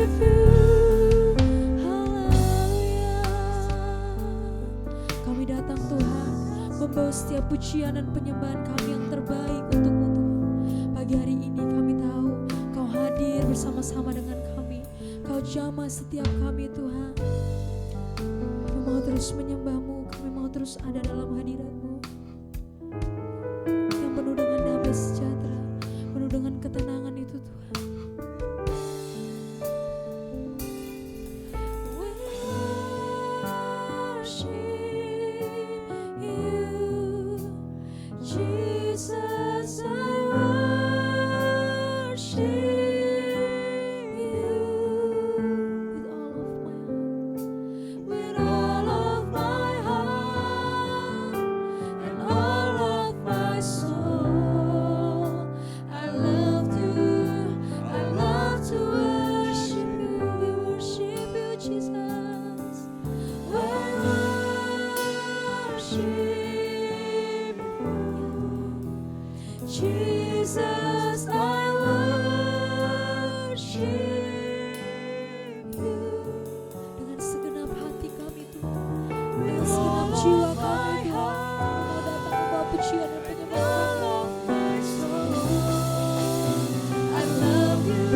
worship you. Haleluya. Kami datang Tuhan, membawa setiap pujian dan penyembahan kami yang terbaik untuk-Mu Tuhan. Pagi hari ini kami tahu Kau hadir bersama-sama dengan kami. Kau jamah setiap kami Tuhan. Kami mau terus menyembah-Mu, kami mau terus ada dalam hadirat-Mu yang penuh dengan damai sejahtera, penuh dengan ketenangan itu Tuhan. We worship you, Jesus, I worship you with all of my heart and all of my soul. I love to worship you. We worship you, Jesus. We worship you, Jesus. I worship you dengan segenap hati kami Tuhan, dengan segenap jiwa kami Tuhan. Kami mau datang membawa pujian dan penyembahan. I love you,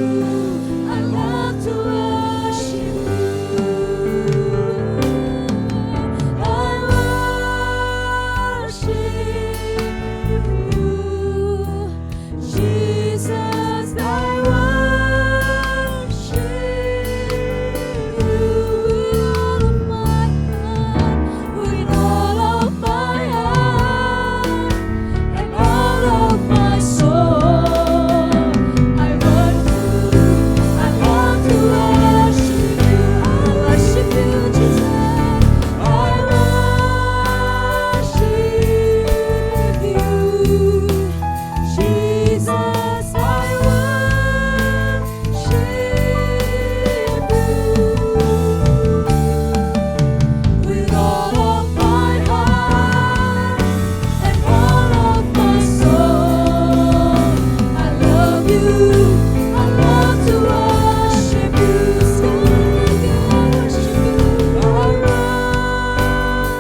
I love to worship you. I worship you, Jesus. I worship you with all of my heart and all of my soul. I love to worship you. I worship you, Jesus. I worship you, Jesus. I worship you with all of my heart and all of my soul. I love you, I love to worship you. So I worship you, I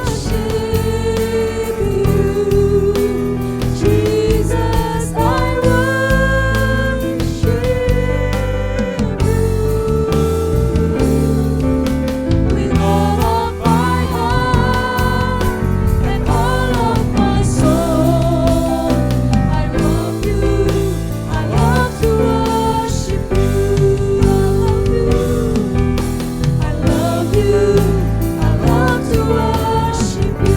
worship you, Jesus. I worship you with all of my heart and all of my soul. I love you, I love to worship you. I love you, I love to worship you.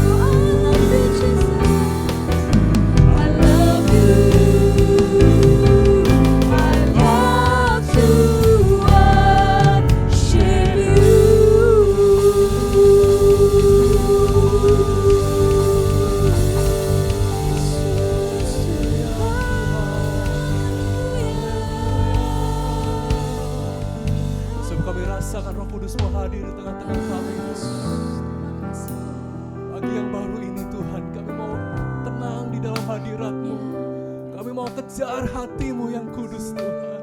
I love you, Jesus. I love you, I love to Sebab kami rasakan Roh Kudus-Mu hadir di tengah-tengah kami. Pagi yang baru ini Tuhan, kami mau tenang di dalam hadirat-Mu. Kami mau kejar hati-Mu yang kudus Tuhan.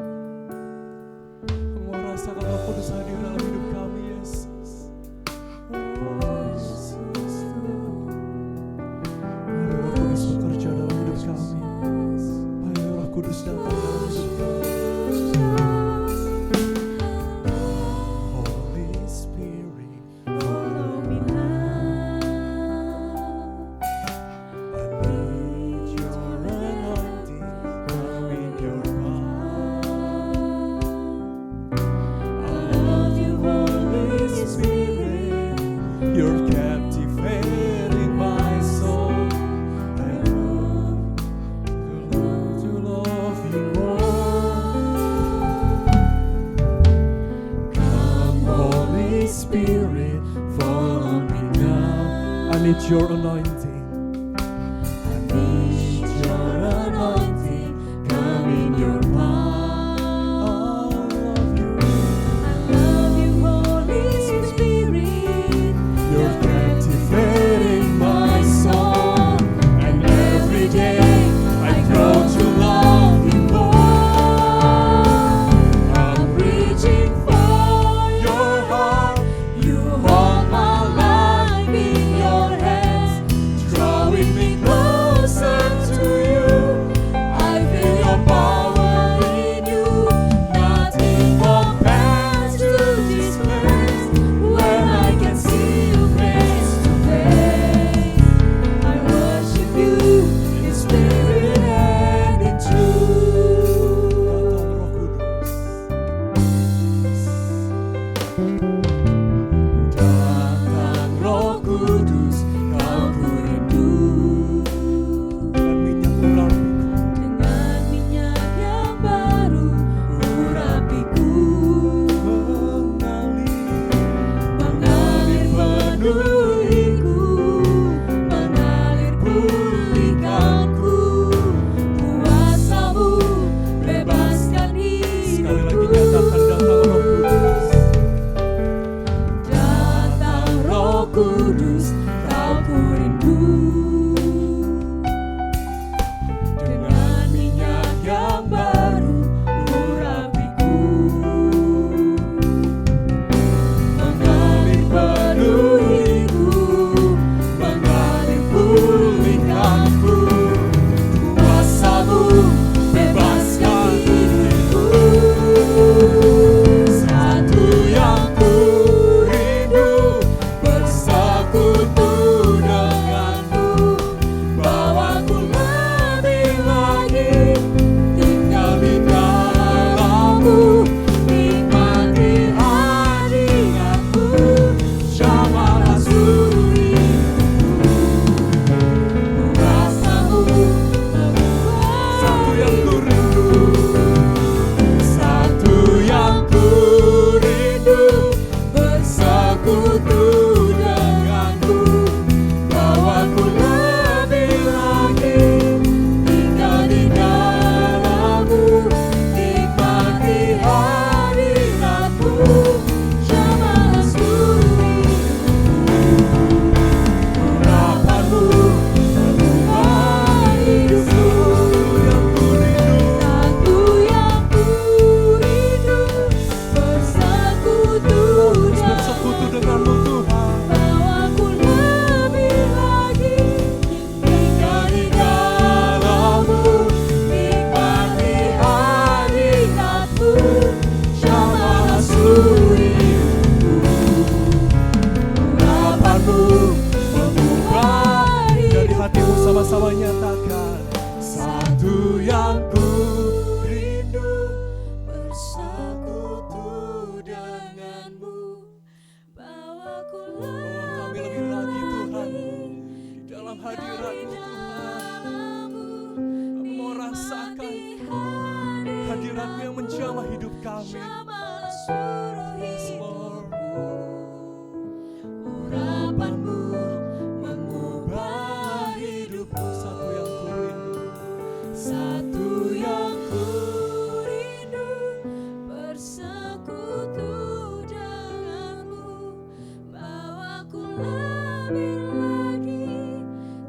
Kami mau rasakan Roh Kudus hadir dalam hidup kami, Yesus. Roh Kudus bekerja dalam hidup kami. Ayo Roh Kudus datang dalam hidup kami. Holy Spirit, follow me now. I need your anointing, come in your power. I love you, Holy Spirit. You're captivating my soul. I love to love you more. Come, Holy Spirit, follow me now. I need your anointing. I need your anointing. Come in your power. I love you. I love you, Holy Spirit. You're captivating my soul, and every day I grow to love you more. I'm reaching for Datang Roh Kudus, kau ku rindu. Dengan minyak urapiku, Dengan minyak yang baru urapiku, mengalir penuhiku, mengalir pulihkanku. Kuasa-Mu bebaskan sekali hidupku. lagi nyatakan datang Roh Kudus. Datang Roh Kudus, kau ku rindu. Dengan minyak yang baru urapiku, mengalir penuhiku, mengalir pulihkanku. Kuasa-Mu bebaskan hidupku. Satu yang ku rindu, bersekutu denganmu. Bawaku lebih lagi, tinggal di dalammu. Nikmati hadiratmu, jamaah seluruh hidupku. Kuasa-Mu Satu yang ku membuat rindu, satu yang ku rindu, bersekutu denganmu. Bawaku lebih lagi, tinggal di dalammu. Nikmati hadiratmu, jamaah seluruh hidupku. Urapanmu membuat hidupku. yang ku rindu. Satu yang ku rindu, bersekutu Terus bersekutu denganmu Tuhan. Bawaku lebih lagi, tinggal di dalammu. Nikmati hadiratmu, jamaah seluruh hidupku. Urapanmu membuat Dari hidupku. hatimu sama-sama nyatakan. Satu yang ku rindu, Bersekutu denganmu, bawaku kami lebih lagi Tuhan di dalam hadirat-Mu Tuhan. Kami mau rasakan hadirat-Mu yang menjamah hidup kami. Yes, Lord. Urapanmu mengubah hidupku. Satu yang ku rindu, Satu yang ku rindu, bersekutu denganmu. Bawaku lebih lagi,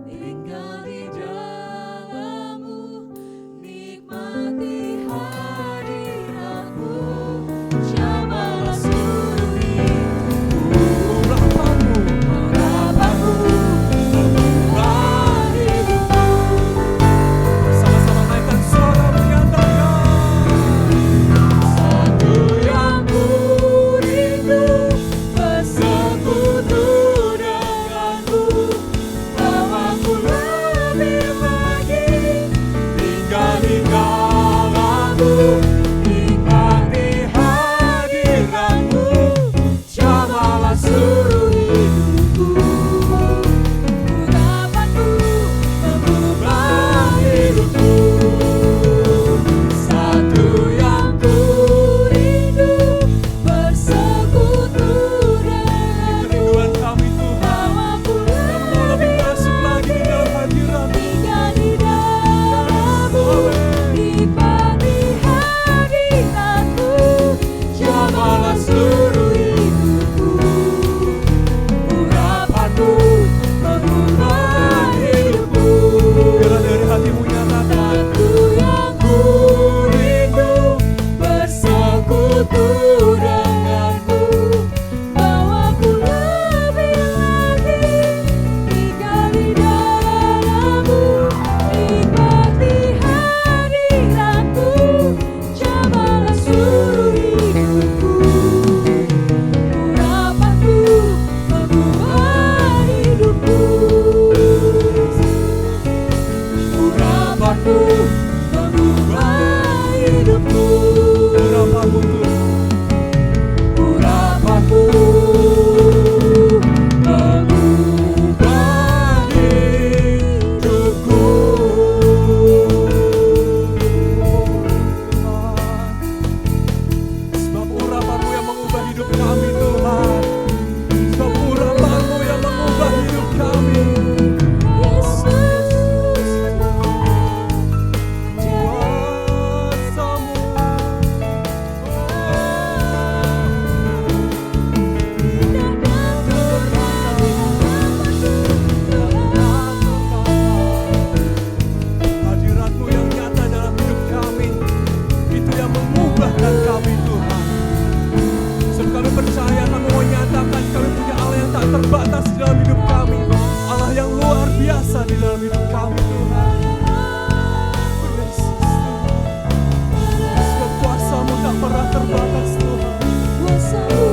tinggal di dalammu. Nikmati hadiratmu, jamaah seluruh hidupku. urapanmu Urapanmu mengubah hidupku. sama-sama naikkan suara menyatakan. Satu yang ku rindu, bersekutu denganmu. Bawaku lebih lagi, tinggal di dalammu. Nikmati hadiratmu, jamaah seluruh hidupku. Urapanmu mengubah hidupku. Satu yang ku rindu, bersekutu denganmu. Kerinduan kami Tuhan. Bawaku Kami mau lebih masuk lagi di dalam hadirat-Mu. tinggal di dalammu. Nikmati hadiratmu, jamaah seluruh hidupku. tak terbatas di dalam hidup kami, Allah yang luar biasa di dalam hidup kami Tuhan. Yesus Tuhan, sebab kuasa-Mu tak pernah terbatas Tuhan. Kuasa-Mu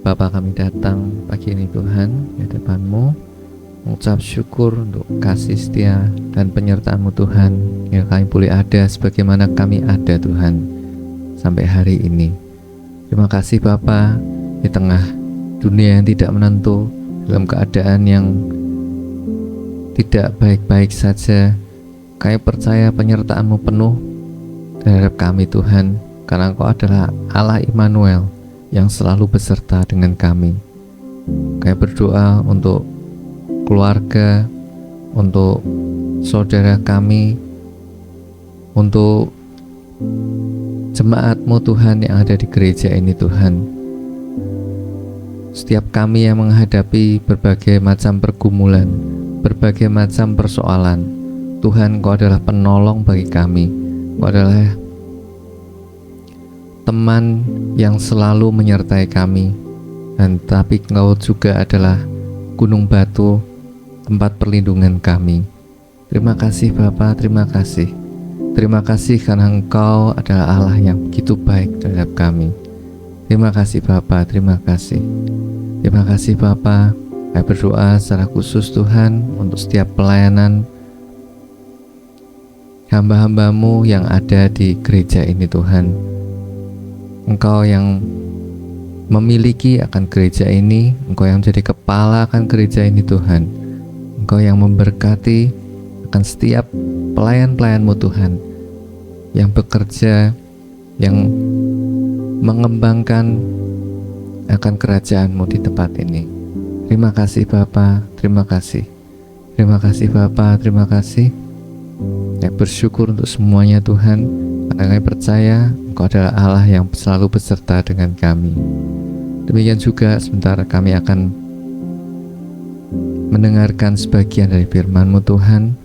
Bapa, kami datang pagi ini Tuhan di hadapan-Mu. mengucap syukur untuk kasih setia dan penyertaan-Mu Tuhan, yang kami boleh ada sebagaimana kami ada Tuhan sampai hari ini. Terima kasih Bapa, di tengah dunia yang tidak menentu, dalam keadaan yang tidak baik-baik saja, kami percaya penyertaan-Mu penuh terhadap kami Tuhan, karena Engkau adalah Allah Immanuel yang selalu beserta dengan kami. Kami berdoa untuk keluarga, untuk saudara kami, untuk jemaat-Mu Tuhan yang ada di gereja ini Tuhan. Setiap kami yang menghadapi berbagai macam pergumulan, berbagai macam persoalan, Tuhan, Engkau adalah penolong bagi kami. Engkau adalah teman yang selalu menyertai kami, dan tapi Engkau juga adalah gunung batu, tempat perlindungan kami. Terima kasih Bapa, terima kasih. Terima kasih karena Engkau adalah Allah yang begitu baik terhadap kami. Terima kasih Bapa, terima kasih. Terima kasih Bapa. Saya berdoa secara khusus Tuhan untuk setiap pelayanan hamba-hamba-Mu yang ada di gereja ini Tuhan. Engkau yang memiliki akan gereja ini, Engkau yang menjadi kepala akan gereja ini Tuhan. Engkau yang memberkati akan setiap pelayan-pelayan-Mu Tuhan, yang bekerja, yang mengembangkan akan kerajaan-Mu di tempat ini. Terima kasih Bapa, terima kasih. Terima kasih Bapa, terima kasih. Saya bersyukur untuk semuanya Tuhan, karena kami percaya Engkau adalah Allah yang selalu beserta dengan kami. Demikian juga sebentar kami akan mendengarkan sebagian dari firman-Mu Tuhan.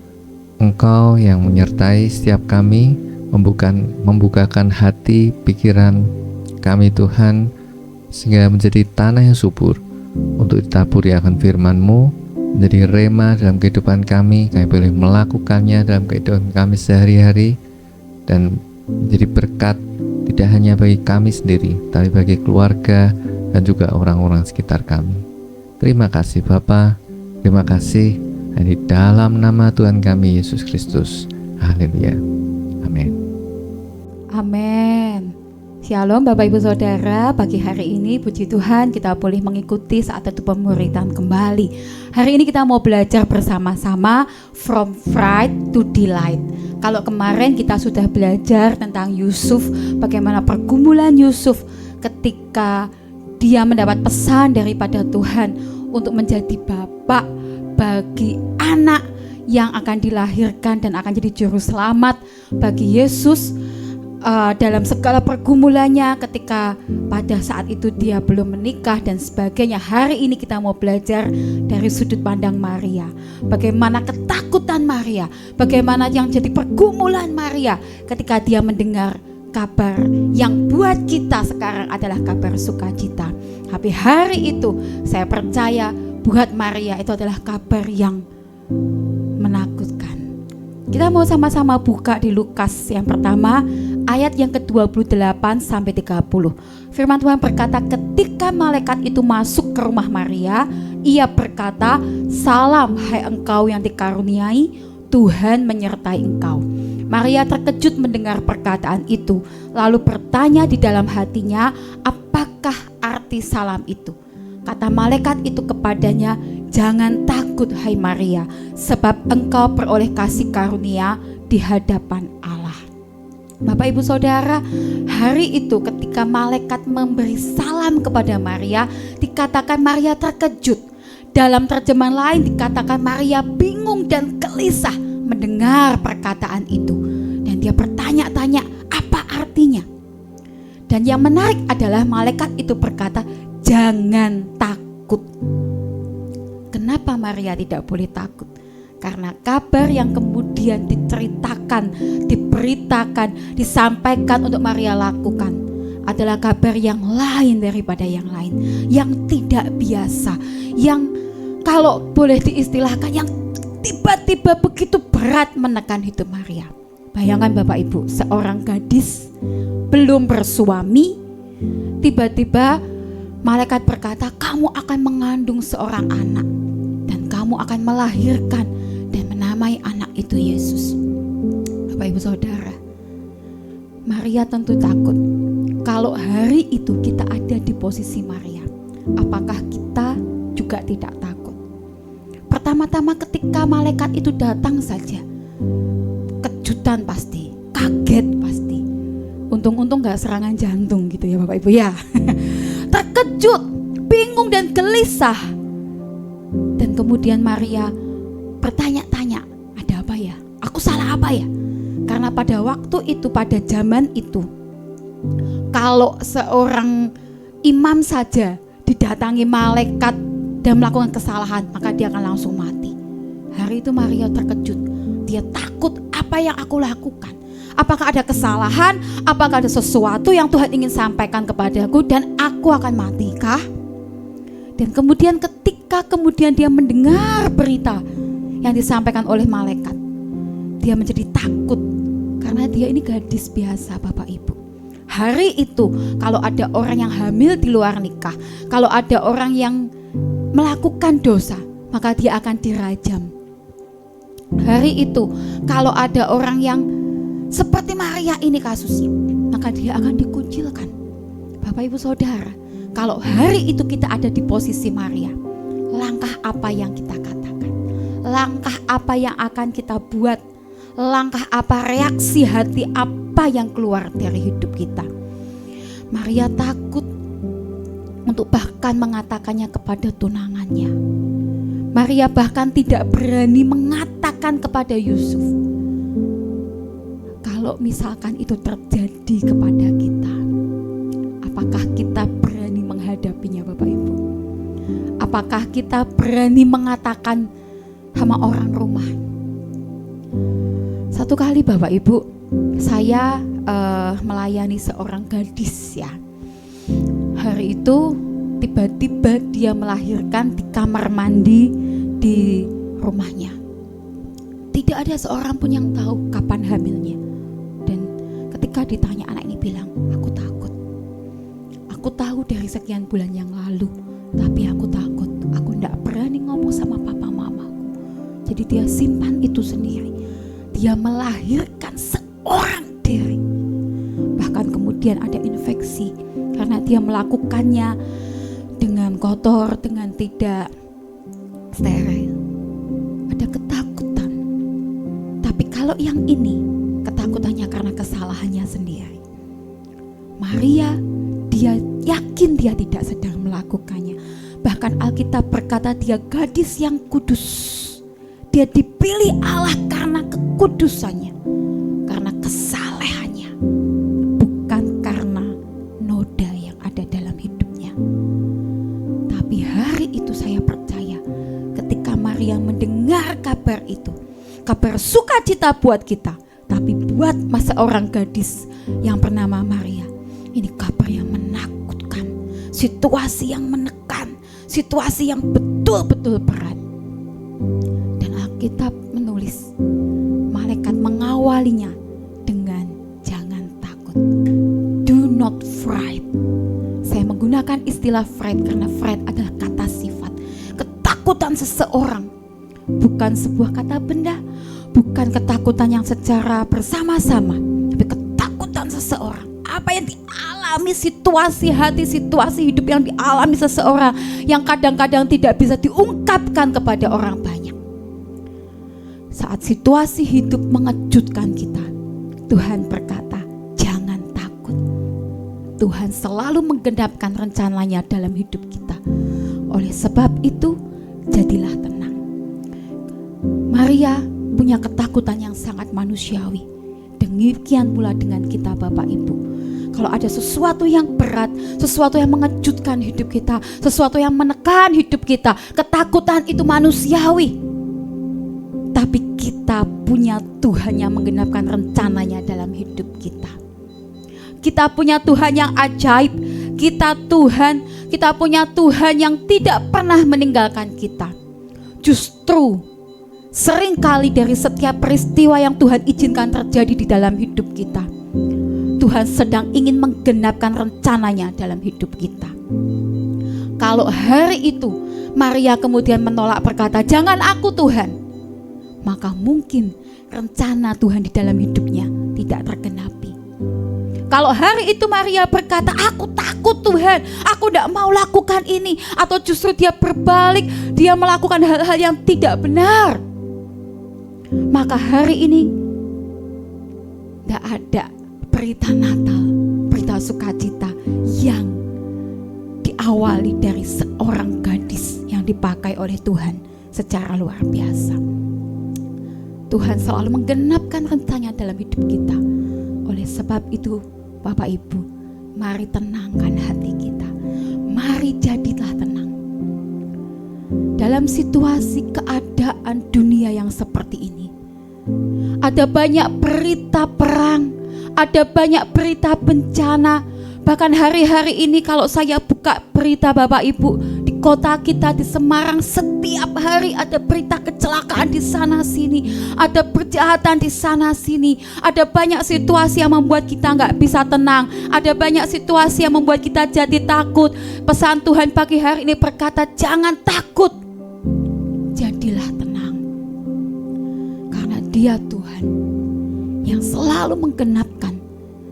Engkau yang menyertai setiap kami, membukakan hati, pikiran kami Tuhan, sehingga menjadi tanah yang subur untuk ditaburi akan firman-Mu, menjadi rema dalam kehidupan kami boleh melakukannya dalam kehidupan kami sehari-hari, dan menjadi berkat tidak hanya bagi kami sendiri, tapi bagi keluarga dan juga orang-orang sekitar kami. Terima kasih Bapa, terima kasih di dalam nama Tuhan kami Yesus Kristus. Haleluya. Amin. Amin. Shalom Bapak Ibu Saudara, pagi hari ini puji Tuhan kita boleh mengikuti saat teduh pemuritan kembali. Hari ini kita mau belajar bersama-sama From Fright to Delight. Kalau kemarin kita sudah belajar tentang Yusuf, bagaimana pergumulan Yusuf ketika dia mendapat pesan daripada Tuhan untuk menjadi bapak bagi anak yang akan dilahirkan dan akan jadi juru selamat bagi Yesus. Dalam segala pergumulannya ketika pada saat itu dia belum menikah dan sebagainya. Hari ini kita mau belajar dari sudut pandang Maria, bagaimana ketakutan Maria, bagaimana yang jadi pergumulan Maria ketika dia mendengar kabar yang buat kita sekarang adalah kabar sukacita. Tapi hari itu saya percaya buat Maria itu adalah kabar yang menakutkan. Kita mau sama-sama buka di Lukas yang pertama, ayat yang ke-28 sampai 30. Firman Tuhan berkata, ketika malaikat itu masuk ke rumah Maria, ia berkata, "Salam hai engkau yang dikaruniai, Tuhan menyertai engkau." Maria terkejut mendengar perkataan itu, lalu bertanya di dalam hatinya, apakah arti salam itu? Kata malaikat itu kepadanya, "Jangan takut hai Maria, sebab engkau peroleh kasih karunia di hadapan Allah." Bapak Ibu Saudara, hari itu ketika malaikat memberi salam kepada Maria, dikatakan Maria terkejut. Dalam terjemahan lain dikatakan Maria bingung dan gelisah mendengar perkataan itu. Dan dia bertanya-tanya apa artinya. Dan yang menarik adalah malaikat itu berkata, "Jangan takut." Kenapa Maria tidak boleh takut? Karena kabar yang kemudian diceritakan, diberitakan, disampaikan untuk Maria lakukan adalah kabar yang lain daripada yang lain, yang tidak biasa, yang kalau boleh diistilahkan yang tiba-tiba begitu berat menekan hidup Maria. Bayangkan Bapak Ibu, seorang gadis belum bersuami, tiba-tiba malaikat berkata, "Kamu akan mengandung seorang anak dan kamu kamu akan melahirkan dan menamai anak itu Yesus. Bapak Ibu Saudara, Maria tentu takut. Kalau hari itu kita ada di posisi Maria, apakah kita juga tidak takut? Pertama-tama ketika malaikat itu datang saja, kejutan pasti, kaget pasti. Untung-untung gak serangan jantung gitu ya Bapak Ibu ya. Terkejut, bingung dan gelisah. Dan kemudian Maria bertanya-tanya, ada apa ya? Aku salah apa ya? Karena pada waktu itu, pada zaman itu, kalau seorang imam saja didatangi malaikat dan melakukan kesalahan, maka dia akan langsung mati. Hari itu Maria terkejut. Dia takut, apa yang aku lakukan? Apakah ada kesalahan? Apakah ada sesuatu yang Tuhan ingin sampaikan kepadaku dan aku akan matikah? Dan kemudian ketika dia mendengar berita yang disampaikan oleh malaikat, dia menjadi takut karena dia ini gadis biasa Bapak Ibu. Hari itu kalau ada orang yang hamil di luar nikah, kalau ada orang yang melakukan dosa, maka dia akan dirajam. Hari itu kalau ada orang yang seperti Maria ini kasusnya, maka dia akan dikucilkan. Bapak Ibu Saudara, kalau hari itu kita ada di posisi Maria, langkah apa yang kita katakan? Langkah apa yang akan kita buat? Langkah apa, reaksi hati apa yang keluar dari hidup kita? Maria takut untuk bahkan mengatakannya kepada tunangannya. Maria bahkan tidak berani mengatakan kepada Yusuf. Kalau misalkan itu terjadi kepada kita, apakah kita berani menghadapinya Bapak Ibu? Apakah kita berani mengatakan sama orang rumah? Satu kali Bapak Ibu, saya melayani seorang gadis ya. Hari itu tiba-tiba dia melahirkan di kamar mandi di rumahnya. Tidak ada seorang pun yang tahu kapan hamilnya. Dan ketika ditanya, anak ini bilang, aku takut. Aku tahu dari sekian bulan yang lalu, tapi aku takut. Aku tidak berani ngomong sama papa mamaku. Jadi dia simpan itu sendiri. Dia melahirkan seorang diri. Bahkan kemudian ada infeksi karena dia melakukannya dengan kotor, dengan tidak steril. Ada ketakutan. Tapi kalau yang ini, ketakutannya karena kesalahannya sendiri. Maria, dia yakin dia tidak sedang melakukannya. Bahkan Alkitab berkata dia gadis yang kudus. Dia dipilih Allah karena kekudusannya, karena kesalehannya, bukan karena noda yang ada dalam hidupnya. Tapi hari itu saya percaya ketika Maria mendengar kabar itu, kabar sukacita buat kita, tapi buat seorang gadis yang bernama Maria, ini kabar yang menakutkan, situasi yang menekan, situasi yang betul-betul berat. Alkitab menulis, malaikat mengawalinya dengan jangan takut. Do not fright. Saya menggunakan istilah fright karena fright adalah kata sifat. Ketakutan seseorang, bukan sebuah kata benda, bukan ketakutan yang secara bersama-sama, tapi ketakutan seseorang. Apa yang dialami, situasi hati, situasi hidup yang dialami seseorang yang kadang-kadang tidak bisa diungkapkan kepada orang banyak. Saat situasi hidup mengejutkan kita, Tuhan berkata, jangan takut. Tuhan selalu menggenapkan rencananya dalam hidup kita. Oleh sebab itu, jadilah tenang. Maria punya ketakutan yang sangat manusiawi. Demikian pula dengan kita Bapak Ibu. Kalau ada sesuatu yang berat, sesuatu yang mengejutkan hidup kita, sesuatu yang menekan hidup kita, ketakutan itu manusiawi. Tapi kita punya Tuhan yang menggenapkan rencananya dalam hidup kita. Kita punya Tuhan yang ajaib. Kita punya Tuhan yang tidak pernah meninggalkan kita. Justru seringkali dari setiap peristiwa yang Tuhan izinkan terjadi di dalam hidup kita, Tuhan sedang ingin menggenapkan rencananya dalam hidup kita. Kalau hari itu Maria kemudian menolak, berkata, "Jangan aku Tuhan," maka mungkin rencana Tuhan di dalam hidupnya tidak tergenapi. Kalau hari itu Maria berkata, "Aku takut Tuhan, aku tidak mau lakukan ini," atau justru dia berbalik, dia melakukan hal-hal yang tidak benar, maka hari ini tidak ada berita Natal, berita sukacita yang diawali dari seorang gadis yang dipakai oleh Tuhan secara luar biasa. Tuhan selalu menggenapkan rencananya dalam hidup kita. Oleh sebab itu, Bapak Ibu, mari tenangkan hati kita. Mari jadilah tenang. Dalam situasi keadaan dunia yang seperti ini, ada banyak berita perang, ada banyak berita bencana. Bahkan hari-hari ini kalau saya buka berita Bapak Ibu, di kota kita di Semarang setiap hari ada berita kecelakaan di sana sini, ada perjahatan di sana sini, ada banyak situasi yang membuat kita nggak bisa tenang, ada banyak situasi yang membuat kita jadi takut. Pesan Tuhan pagi hari ini berkata, jangan takut, jadilah tenang, karena Dia Tuhan yang selalu menggenapkan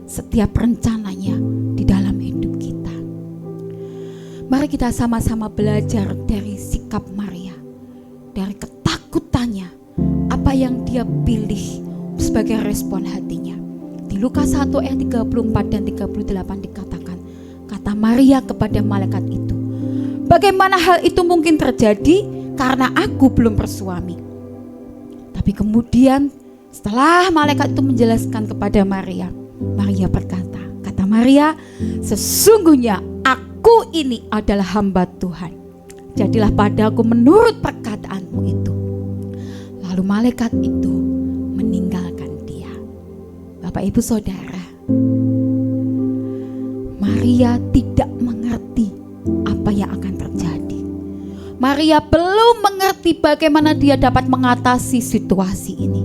setiap rencananya di dalam hidup kita. Mari kita sama-sama belajar dari sikap Maria, dari ketakutannya, apa yang dia pilih sebagai respon hatinya. Di Lukas 1 ayat 34 dan 38 dikatakan, kata Maria kepada malaikat itu, "Bagaimana hal itu mungkin terjadi karena aku belum bersuami?" Tapi kemudian setelah malaikat itu menjelaskan kepada Maria, Maria berkata, kata Maria, "Sesungguhnya aku ini adalah hamba Tuhan. Jadilah padaku menurut perkataanmu itu." Lalu malaikat itu meninggalkan dia. Bapak Ibu Saudara, Maria tidak mengerti apa yang akan terjadi. Maria belum mengerti bagaimana dia dapat mengatasi situasi ini.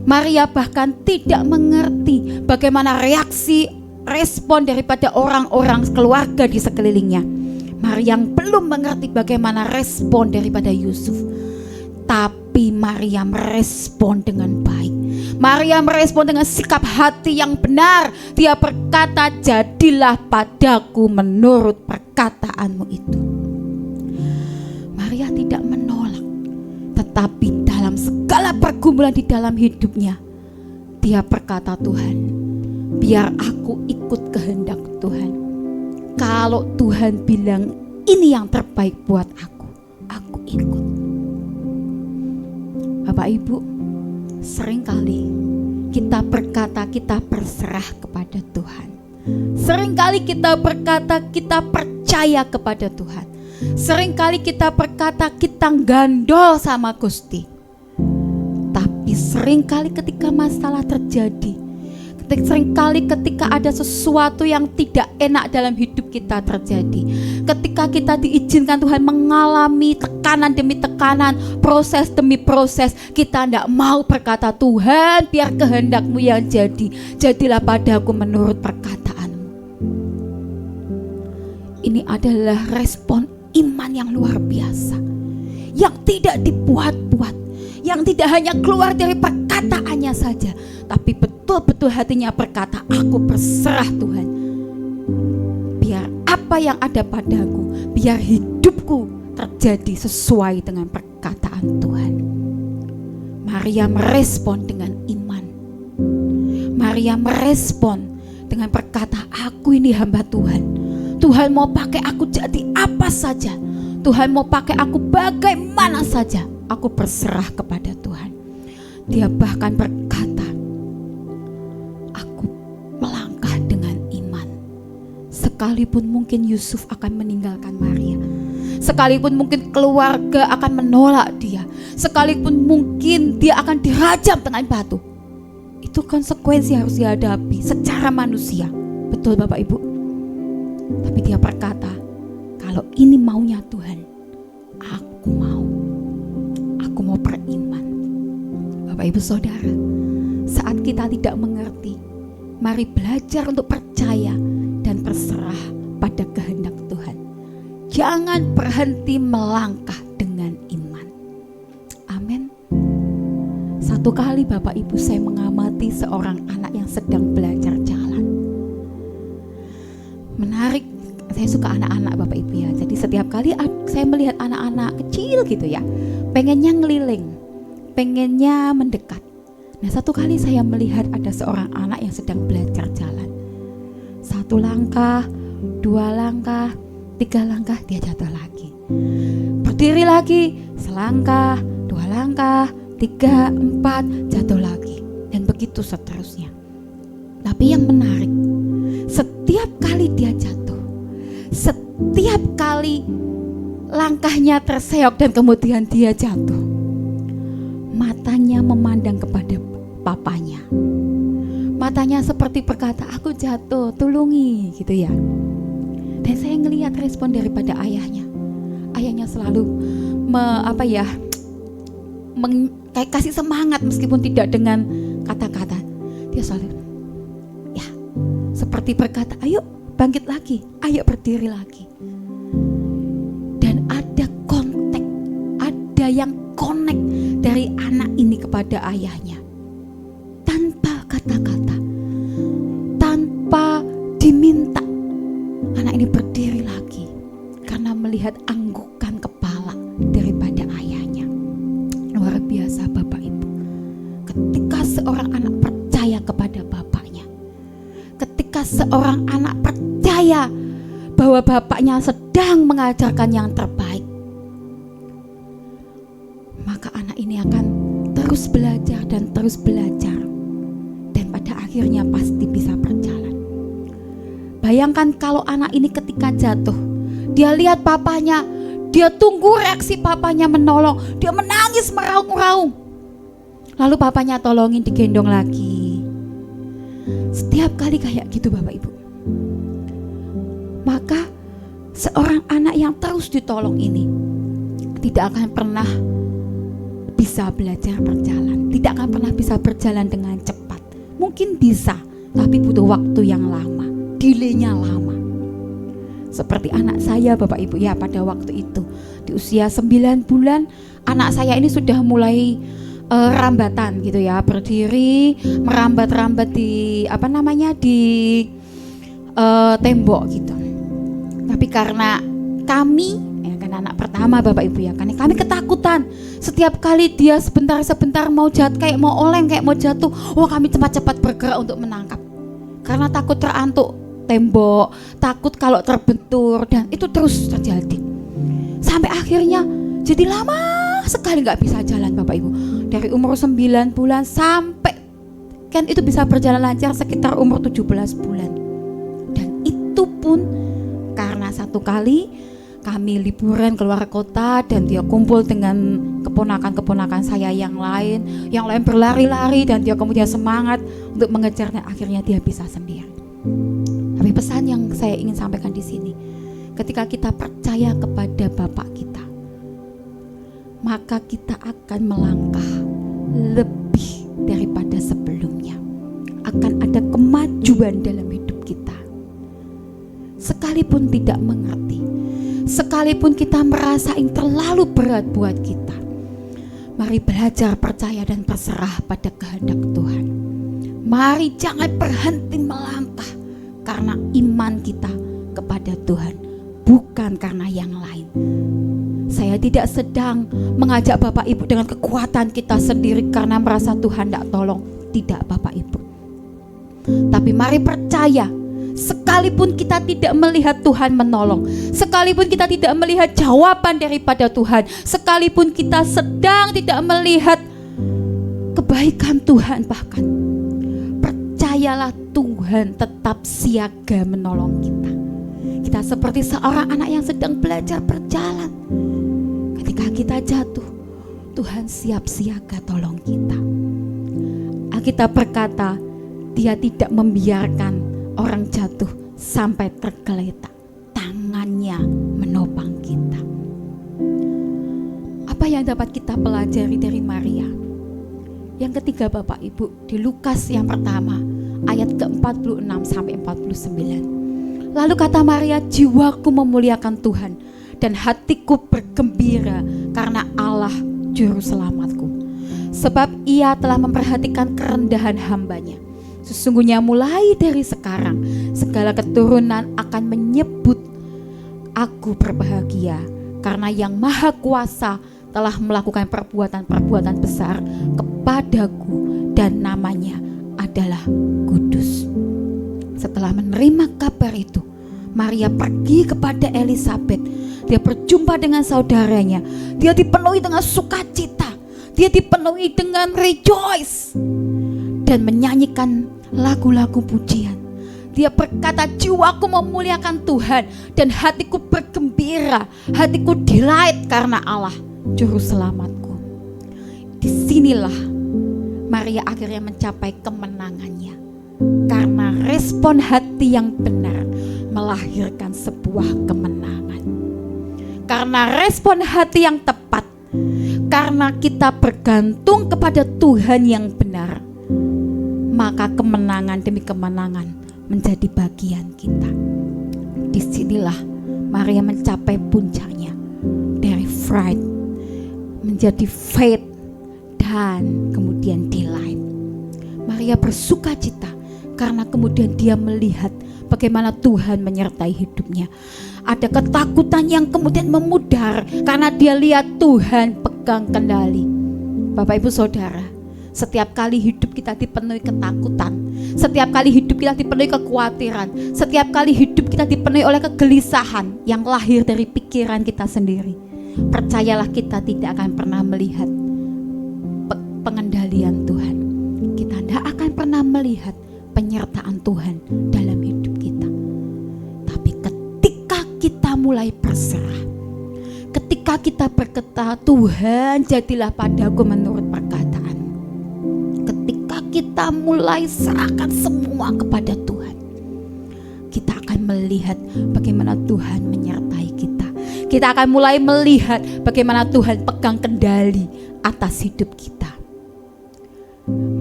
Maria bahkan tidak mengerti bagaimana respon daripada orang-orang keluarga di sekelilingnya. Maria belum mengerti bagaimana respon daripada Yusuf. Tapi Maria merespon dengan baik. Maria merespon dengan sikap hati yang benar. Dia berkata, "Jadilah padaku menurut perkataanmu itu." Maria tidak menolak, tetapi dalam segala pergumulan di dalam hidupnya, dia berkata, "Tuhan, biar aku ikut kehendak Tuhan. Kalau Tuhan bilang ini yang terbaik buat aku ikut." Bapak Ibu, seringkali kita berkata kita berserah kepada Tuhan. Seringkali kita berkata kita percaya kepada Tuhan. Seringkali kita berkata kita gandol sama Gusti. Tapi seringkali ketika masalah terjadi, seringkali ketika ada sesuatu yang tidak enak dalam hidup kita terjadi, ketika kita diizinkan Tuhan mengalami tekanan demi tekanan, proses demi proses, kita tidak mau berkata, "Tuhan, biar kehendak-Mu yang jadi, jadilah padaku menurut perkataan-Mu." Ini adalah respon iman yang luar biasa, yang tidak dibuat-buat, yang tidak hanya keluar dari perkataannya saja, tapi betul-betul hatinya berkata, "Aku berserah Tuhan. Biar apa yang ada padaku, biar hidupku terjadi sesuai dengan perkataan Tuhan." Maria merespon dengan iman. Maria merespon dengan berkata, "Aku ini hamba Tuhan. Tuhan mau pakai aku jadi apa saja. Tuhan mau pakai aku bagaimana saja. Aku berserah kepada Tuhan." Dia bahkan berkata, "Aku melangkah dengan iman." Sekalipun mungkin Yusuf akan meninggalkan Maria, sekalipun mungkin keluarga akan menolak dia, sekalipun mungkin dia akan dirajam dengan batu, itu konsekuensi harus dihadapi secara manusia. Betul Bapak Ibu? Tapi dia berkata, "Kalau ini maunya Tuhan, aku mau beriman." Bapak Ibu Saudara, saat kita tidak mengerti, mari belajar untuk percaya dan berserah pada kehendak Tuhan. Jangan berhenti melangkah dengan iman. Amin. Satu kali Bapak Ibu saya mengamati seorang anak yang sedang belajar jalan. Menarik, saya suka anak-anak Bapak Ibu ya. Jadi setiap kali saya melihat anak-anak kecil gitu ya, pengennya ngeliling, pengennya mendekat. Nah, satu kali saya melihat ada seorang anak yang sedang belajar jalan. 1 langkah, 2 langkah, 3 langkah, dia jatuh lagi. Berdiri lagi, 1 langkah, 2 langkah, 3, 4, jatuh lagi. Dan begitu seterusnya. Tapi yang menarik, setiap kali dia jatuh, setiap kali langkahnya terseok dan kemudian dia jatuh, matanya memandang kepada papanya. Matanya seperti berkata, aku jatuh, tulungi gitu ya. Dan saya ngelihat respon daripada ayahnya. Ayahnya selalu kayak kasih semangat meskipun tidak dengan kata-kata. Dia selalu ya seperti berkata, ayo bangkit lagi, ayo berdiri lagi. Dan ada kontak, ada yang connect dari anak ini kepada ayahnya. Tanpa kata-kata, tanpa diminta, anak ini berdiri lagi karena melihat anggukan kepala daripada ayahnya. Luar biasa Bapak Ibu. Ketika seorang anak percaya kepada bapaknya, ketika seorang anak percaya bahwa bapaknya sedang mengajarkan yang terbaik, maka anak ini akan terus belajar dan terus belajar, dan pada akhirnya pasti bisa berjalan. Bayangkan kalau anak ini ketika jatuh, dia lihat papanya, dia tunggu reaksi papanya menolong, dia menangis meraung-raung, lalu papanya tolongin, digendong lagi. Setiap kali kayak gitu Bapak Ibu, maka seorang anak yang terus ditolong ini tidak akan pernah bisa belajar berjalan, tidak akan pernah bisa berjalan dengan cepat. Mungkin bisa, tapi butuh waktu yang lama, delaynya lama. Seperti anak saya Bapak Ibu ya, pada waktu itu di usia 9 bulan anak saya ini sudah mulai rambatan gitu ya, berdiri merambat-rambat di di tembok gitu. Tapi karena kami anak pertama Bapak Ibu ya, karena kami ketakutan. Setiap kali dia sebentar-sebentar mau jatuh, kayak mau oleng, kayak mau jatuh, kami cepat-cepat bergerak untuk menangkap. Karena takut terantuk tembok, takut kalau terbentur, dan itu terus terjadi. Sampai akhirnya jadi lama sekali nggak bisa jalan Bapak Ibu. Dari umur 9 bulan sampai kan itu bisa berjalan lancar sekitar umur 17 bulan. Dan itu pun karena satu kali kami liburan keluar kota dan dia kumpul dengan keponakan-keponakan saya yang lain berlari-lari, dan dia kemudian semangat untuk mengejarnya, akhirnya dia bisa sendiri. Tapi pesan yang saya ingin sampaikan di sini, ketika kita percaya kepada Bapak kita, maka kita akan melangkah lebih daripada sebelumnya. Akan ada kemajuan dalam hidup kita. Sekalipun tidak mengerti, sekalipun kita merasa yang terlalu berat buat kita, mari belajar percaya dan berserah pada kehendak Tuhan. Mari jangan berhenti melangkah karena iman kita kepada Tuhan, bukan karena yang lain. Saya tidak sedang mengajak Bapak Ibu dengan kekuatan kita sendiri karena merasa Tuhan tidak tolong. Tidak Bapak Ibu. Tapi mari percaya, sekalipun kita tidak melihat Tuhan menolong, sekalipun kita tidak melihat jawaban daripada Tuhan, sekalipun kita sedang tidak melihat kebaikan Tuhan, bahkan percayalah Tuhan tetap siaga menolong kita. Kita seperti seorang anak yang sedang belajar berjalan. Ketika kita jatuh, Tuhan siap siaga tolong kita. Alkitab berkata, Dia tidak membiarkan orang jatuh sampai tergeletak, tangannya menopang kita. Apa yang dapat kita pelajari dari Maria? Yang ketiga Bapak Ibu, di Lukas yang pertama ayat ke-46 sampai 49. Lalu kata Maria, jiwaku memuliakan Tuhan dan hatiku bergembira karena Allah juru selamatku. Sebab Ia telah memperhatikan kerendahan hamba-Nya. Sesungguhnya mulai dari sekarang segala keturunan akan menyebut aku berbahagia, karena Yang Maha Kuasa telah melakukan perbuatan-perbuatan besar kepadaku dan namanya adalah kudus. Setelah menerima kabar itu, Maria pergi kepada Elisabet. Dia berjumpa dengan saudaranya. Dia dipenuhi dengan sukacita. Dia dipenuhi dengan rejoice dan menyanyikan lagu-lagu pujian. Dia berkata, jiwaku memuliakan Tuhan dan hatiku bergembira, hatiku delight karena Allah juru selamatku. Disinilah Maria akhirnya mencapai kemenangannya, karena respon hati yang benar melahirkan sebuah kemenangan. Karena respon hati yang tepat, karena kita bergantung kepada Tuhan yang benar, maka kemenangan demi kemenangan menjadi bagian kita. Disinilah Maria mencapai puncaknya, dari fright menjadi faith dan kemudian delight. Maria bersuka cita karena kemudian dia melihat bagaimana Tuhan menyertai hidupnya. Ada ketakutan yang kemudian memudar karena dia lihat Tuhan pegang kendali. Bapak Ibu Saudara, setiap kali hidup kita dipenuhi ketakutan, setiap kali hidup kita dipenuhi kekhawatiran, setiap kali hidup kita dipenuhi oleh kegelisahan yang lahir dari pikiran kita sendiri, percayalah kita tidak akan pernah melihat pengendalian Tuhan. Kita tidak akan pernah melihat penyertaan Tuhan dalam hidup kita. Tapi ketika kita mulai berserah, ketika kita berkata, Tuhan jadilah padaku menurut perkataanmu, ketika kita mulai serahkan semua kepada Tuhan, kita akan melihat bagaimana Tuhan menyertai kita. Kita akan mulai melihat bagaimana Tuhan pegang kendali atas hidup kita.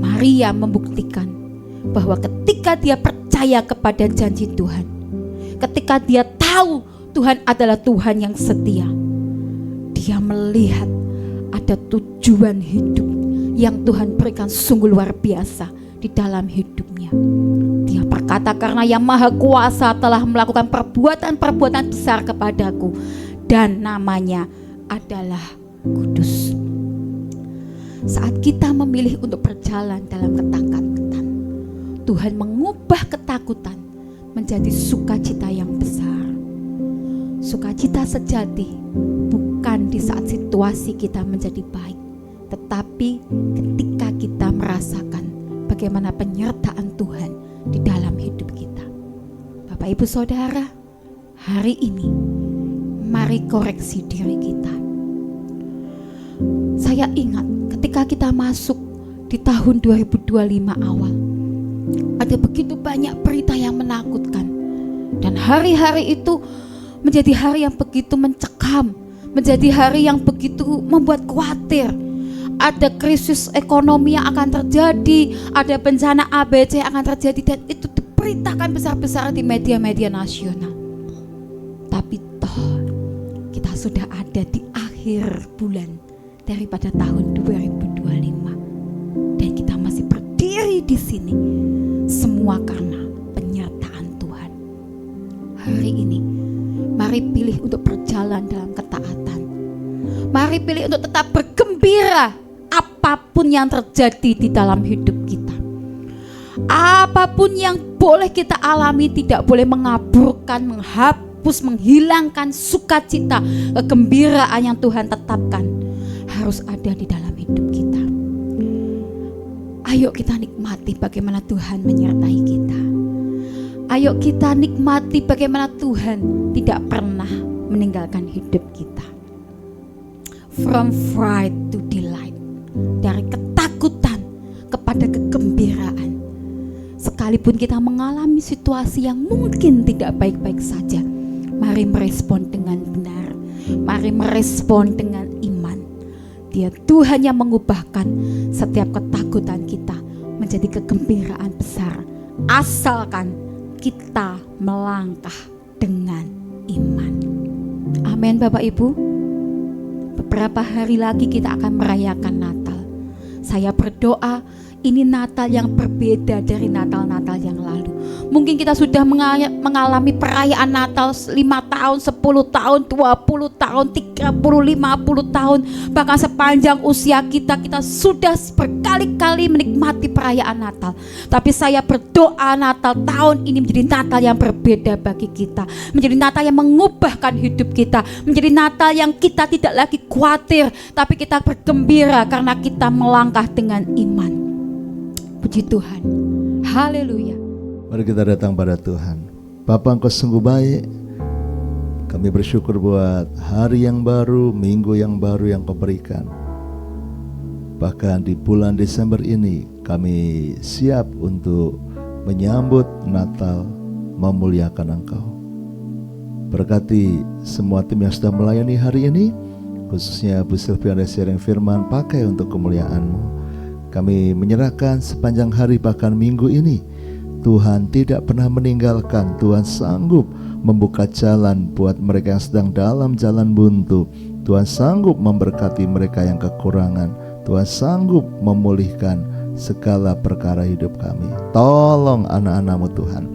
Maria membuktikan bahwa ketika dia percaya kepada janji Tuhan, ketika dia tahu Tuhan adalah Tuhan yang setia, dia melihat ada tujuan hidup yang Tuhan berikan sungguh luar biasa di dalam hidupnya. Dia berkata, karena Yang Maha Kuasa telah melakukan perbuatan-perbuatan besar kepadaku dan namanya adalah kudus. Saat kita memilih untuk berjalan dalam ketakutan, Tuhan mengubah ketakutan menjadi sukacita yang besar. Sukacita sejati bukan di saat situasi kita menjadi baik, tetapi ketika kita merasakan bagaimana penyertaan Tuhan di dalam hidup kita. Bapak Ibu Saudara, hari ini mari koreksi diri kita. Saya ingat ketika kita masuk di tahun 2025 awal, ada begitu banyak berita yang menakutkan, dan hari-hari itu menjadi hari yang begitu mencekam, menjadi hari yang begitu membuat khawatir. Ada krisis ekonomi yang akan terjadi, ada bencana ABC yang akan terjadi, dan itu diberitakan besar-besar di media-media nasional. Tapi toh kita sudah ada di akhir bulan daripada tahun 2025, dan kita masih berdiri di sini, semua karena penyertaan Tuhan. Hari ini mari pilih untuk berjalan dalam ketaatan. Mari pilih untuk tetap bergembira apapun yang terjadi di dalam hidup kita. Apapun yang boleh kita alami tidak boleh mengaburkan, menghapus, menghilangkan sukacita, kegembiraan yang Tuhan tetapkan harus ada di dalam hidup kita. Ayo kita nikmati bagaimana Tuhan menyertai kita. Ayo kita nikmati bagaimana Tuhan tidak pernah meninggalkan hidup kita. From fright to delight, dari ketakutan kepada kegembiraan. Sekalipun kita mengalami situasi yang mungkin tidak baik-baik saja, mari merespon dengan benar, mari merespon dengan iman. Dia Tuhan yang mengubahkan setiap ketakutan kita menjadi kegembiraan besar, asalkan kita melangkah dengan iman. Amin. Amin Bapak Ibu. Beberapa hari lagi kita akan merayakan Natal. Saya berdoa ini Natal yang berbeda dari Natal-Natal yang lalu. Mungkin kita sudah mengalami perayaan Natal 5 tahun, 10 tahun, 20 tahun, 30, 50 tahun. Bahkan sepanjang usia kita sudah berkali-kali menikmati perayaan Natal. Tapi saya berdoa Natal tahun ini menjadi Natal yang berbeda bagi kita. Menjadi Natal yang mengubahkan hidup kita. Menjadi Natal yang kita tidak lagi khawatir, tapi kita bergembira karena kita melangkah dengan iman. Puji Tuhan. Haleluya. Mari kita datang pada Tuhan. Bapa, Engkau sungguh baik. Kami bersyukur buat hari yang baru, minggu yang baru yang Kau berikan. Bahkan di bulan Desember ini kami siap untuk menyambut Natal, memuliakan Engkau. Berkati semua tim yang sudah melayani hari ini, khususnya Bu Sylvia sharing firman, pakai untuk kemuliaan-Mu. Kami menyerahkan sepanjang hari bahkan minggu ini. Tuhan tidak pernah meninggalkan. Tuhan sanggup membuka jalan buat mereka yang sedang dalam jalan buntu. Tuhan sanggup memberkati mereka yang kekurangan. Tuhan sanggup memulihkan segala perkara hidup kami. Tolong anak-anak-Mu Tuhan.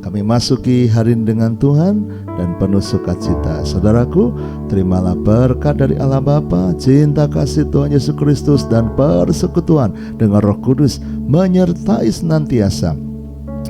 Kami masuki hari ini dengan Tuhan dan penuh sukacita. Saudaraku, terimalah berkat dari Allah Bapa, cinta kasih Tuhan Yesus Kristus, dan persekutuan dengan Roh Kudus menyertai senantiasa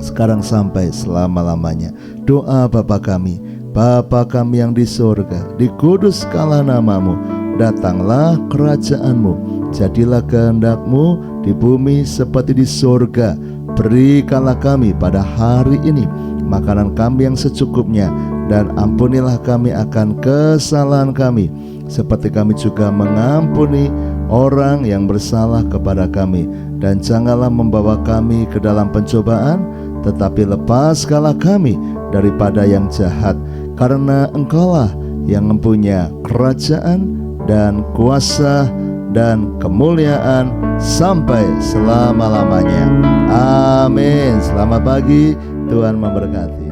sekarang sampai selama-lamanya. Doa Bapa kami yang di sorga, dikuduskanlah nama-Mu, datanglah kerajaan-Mu, jadilah kehendak-Mu di bumi seperti di sorga. Berikanlah kami pada hari ini makanan kami yang secukupnya, dan ampunilah kami akan kesalahan kami, seperti kami juga mengampuni orang yang bersalah kepada kami. Dan janganlah membawa kami ke dalam pencobaan, tetapi lepaskanlah kami daripada yang jahat. Karena Engkaulah yang mempunyai kerajaan dan kuasa dan kemuliaan sampai selama-lamanya. Amin. Selamat pagi, Tuhan memberkati.